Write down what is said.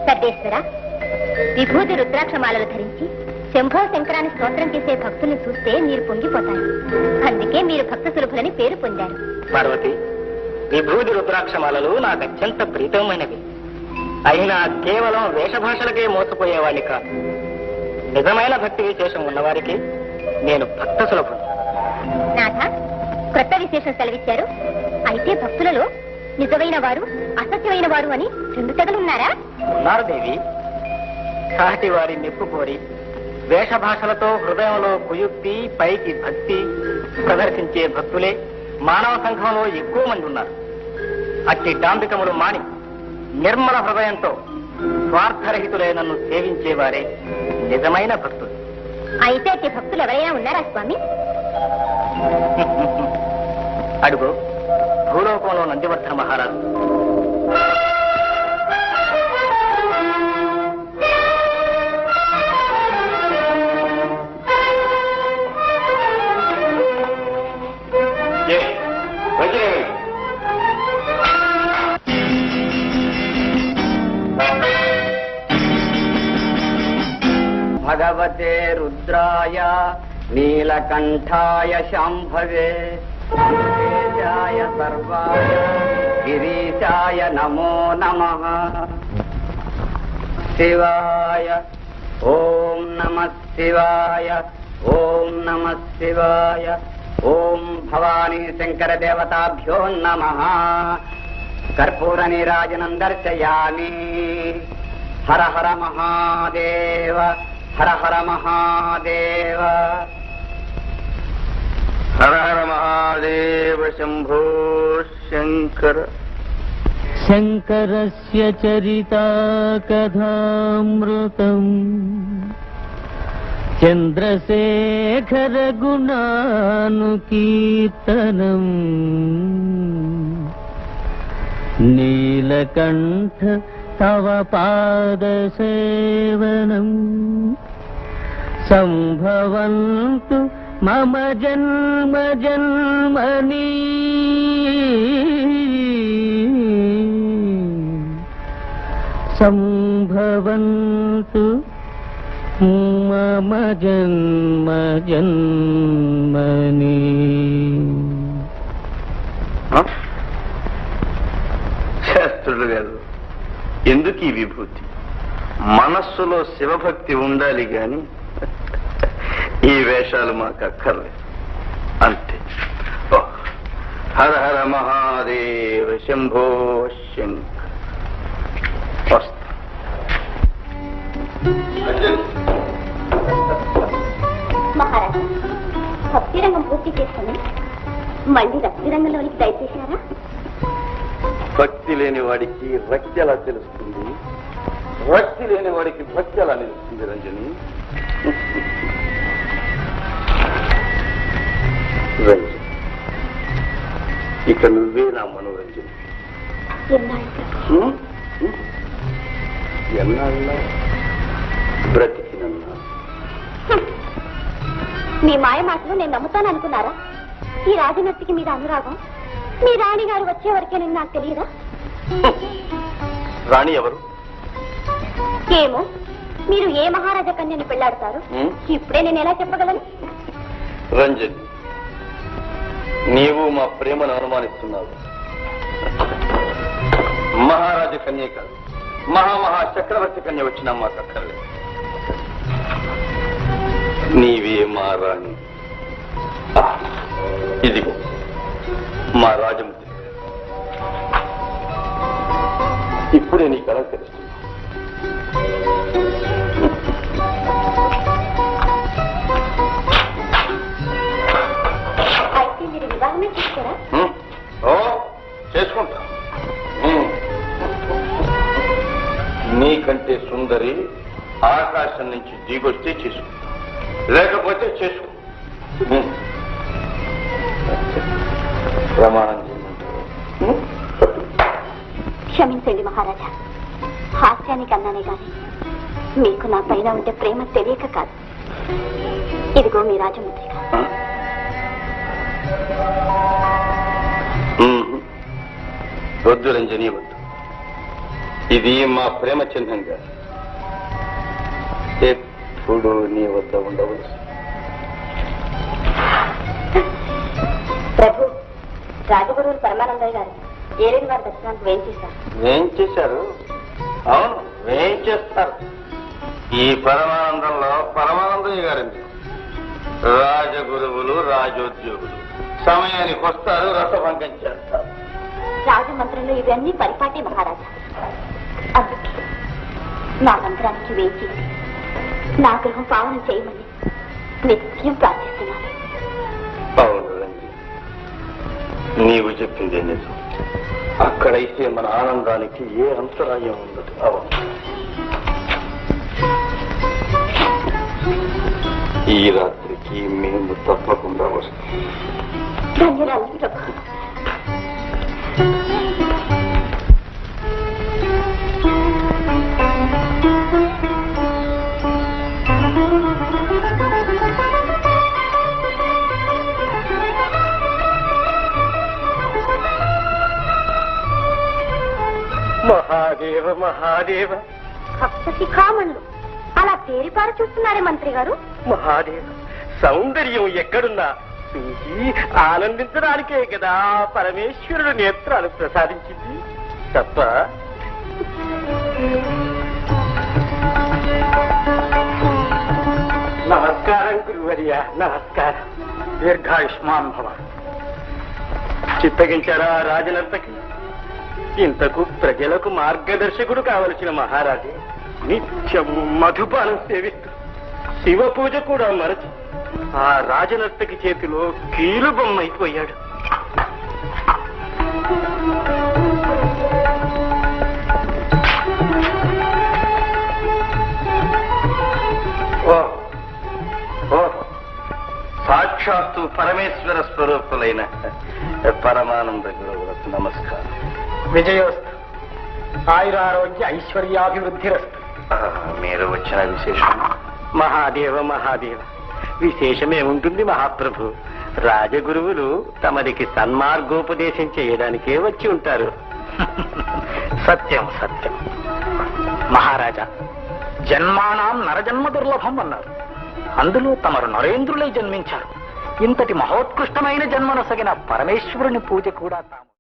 సర్వేశ్వర, విభూతి రుద్రాక్షమాలలు ధరించి శంభో శంకరాన్ని స్తోత్రం చేసే భక్తుల్ని చూస్తే మీరు పొంగిపోతారు. అందుకే మీరు భక్త సులభులని పేరు పొందారు. పార్వతి, విభూతి రుద్రాక్షమాలలు నాకు అత్యంత ప్రీతమైనవి. అయినా కేవలం వేషభాషలకే మోసపోయేవాడిని కాదు. నిజమైన భక్తి విశేషం ఉన్నవారికి నేను భక్త సులభుడు. నాథ, కొత్త విశేషం సెలవిచ్చారు. అయితే భక్తులలో నిజమైన వారు, అసత్యమైన వారు అని రెండు తెగలున్నారా? ఉన్నారు దేవి. సాటి వారి నిప్పు కోరి వేషభాషలతో హృదయంలో కుయుక్తి, పైకి భక్తి ప్రదర్శించే భక్తులే మానవ సంఘంలో ఎక్కువ మంది ఉన్నారు. అట్టి డాంబికములు మాని నిర్మల హృదయంతో స్వార్థరహితులై నన్ను సేవించేవారే నిజమైన భక్తులు. అయితే అట్టి భక్తులు ఎవరైనా ఉన్నారా స్వామి? అడుగు, భూలోకంలో నందివర్ధన మహారాజు. భగవతే రుద్రాయ నీలకంఠాయ శాంభవే సర్వాయ గిరీశాయ నమో నమః. శివాయ ఓం నమః శివాయ, ఓం నమః శివాయ, ఓం భవానీ శంకర దేవతాభ్యో నమః. కర్పూర నీరాజనం దర్శయామి. హర హర మహాదేవ, హర హర మహాదేవ. హర హర మహాదేవ శంభో శంకర. శంకరస్య చరితా కథామృతం చంద్రశేఖర గుణానుకీర్తనం నీలకంఠ తవ పాదసేవనం సంభవంతు మమ జన్మ జన్మని. సంభవంతు మమ జన్మ జన్మని. శాస్త్రులు గారు, ఎందుకు ఈ విభూతి? మనస్సులో శివభక్తి ఉండాలి గాని ఈ వేషాలు మాకు అక్కర్లేదు. అంతే. హర హర మహాదేవ శంభో శంకర. మహారాజా, భక్తి రంగం పూర్తి చేసుకుని మళ్ళీ రక్తి రంగంలోనికి దయచేశారా? భక్తి లేని వాడికి రక్తి ఎలా తెలుస్తుంది? రక్తి లేని వాడికి భక్తి ఎలా నిలుస్తుంది రంజని? రంజని, ఇక నువ్వే నా మనోరంజని. ఎన్నాళ్ళ బ్రతికినన్నా? మీ మాయ మాటలు నేను నమ్ముతాను అనుకున్నారా? ఈ రాజనర్తికి మీద అనురాగం మీ రాణి గారు వచ్చే వరకేనని నాకు తెలియదా? రాణి ఎవరు? ఏమో, మీరు ఏ మహారాజా కన్యని పెళ్లాడతారు? ఇప్పుడే నేను ఎలా చెప్పగలను? రంజన్, నీవు మా ప్రేమను అనుమానిస్తున్నావు. మహారాజ కన్య కాదు, మహామహా చక్రవర్తి కన్య వచ్చినా మాకు అక్కర్లేదు. నీవే మా రాణి. ఇదిగో మా రాజముద్రి. ఇప్పుడే నీ కళ తెలుస్తుంది. అయితే మీరు వివాహమే చేస్తారా? ఓ, చేసుకుంటా. నీకంటే సుందరి ఆకాశం నుంచి దిగొస్తే చేసుకుంటా, లేకపోతే చేసుకో. ప్రమాణం చేయమంటారు? క్షమించండి మహారాజా, హాస్యానికి అన్నానే గాని మీకు నా పైన ఉంటే ప్రేమ తెలియక కాదు. ఇదిగో మీ రాజముద్రిక. వద్దు రంజని, వద్దు. ఇది మా ప్రేమ చిహ్నంగా ఎప్పుడు నీ వద్ద ఉండవచ్చు. ప్రభు, రాజగురువులు పరమానందయ్య గారు ఏలేని వారి దర్శనానికి వేయించేశారు. ఏం చేశారు? అవును, ఏం చేస్తారు? ఈ పరమానందంలో పరమానందయ్య గారింది. రాజగురువులు రాజోద్యోగులు సమయానికి వస్తారు, రసభంగం చేస్తారు. రాజమంత్రంలో ఇవన్నీ పరిపాటి మహారాజా. అందుకే నా మంత్రానికి వేచి నా గృహం పావనం చేయమని నిత్యం ప్రార్థిస్తున్నాను. అవును రండి, నీవు చెప్పిందే నిజం. అక్కడైతే మన ఆనందానికి ఏ అంతరాయం ఉండదు. అవును, ఈ రాత్రికి మేము తప్పకుండా వస్తాం. ధన్యవాదాలు ప్రభు. మహాదేవ మహాదేవ. భక్త శిఖామణులు అలా తేరిపారు చూస్తున్నారే మంత్రి గారు. మహాదేవ, సౌందర్యం ఎక్కడున్నా చూసి ఆనందించడానికే కదా పరమేశ్వరుడు నేత్రాలు ప్రసాదించింది తప్ప. నమస్కారం గురువర్య, నమస్కారం. దీర్ఘాయుష్మాన్ భవ. చిత్తగించారా రాజనర్తకి? ఇంతకు ప్రజలకు మార్గదర్శకుడు కావలసిన మహారాజే నిత్యం మధుపానం సేవిస్తూ శివ పూజ కూడా మరచి ఆ రాజనర్తకి చేతిలో కీలు బొమ్మైపోయాడు. ఓ ఓ సాక్షాత్తు పరమేశ్వర స్వరూపులైన పరమానంద గురువులకు నమస్కారం. విజయోస్తు. ఆయురారోగ్య ఐశ్వర్యాభివృద్ధిరస్తు. మీరు వచ్చిన విశేషం? మహాదేవ మహాదేవ, విశేషమేముంటుంది మహాప్రభు. రాజగురువులు తమరికి సన్మార్గోపదేశం చేయడానికే వచ్చి ఉంటారు. సత్యం సత్యం. మహారాజా, జన్మానాం నరజన్మ దుర్లభం అన్నారు. అందులో తమరు నరేంద్రులై జన్మించారు. ఇంతటి మహోత్కృష్టమైన జన్మనొసగిన పరమేశ్వరుని పూజ కూడా తాము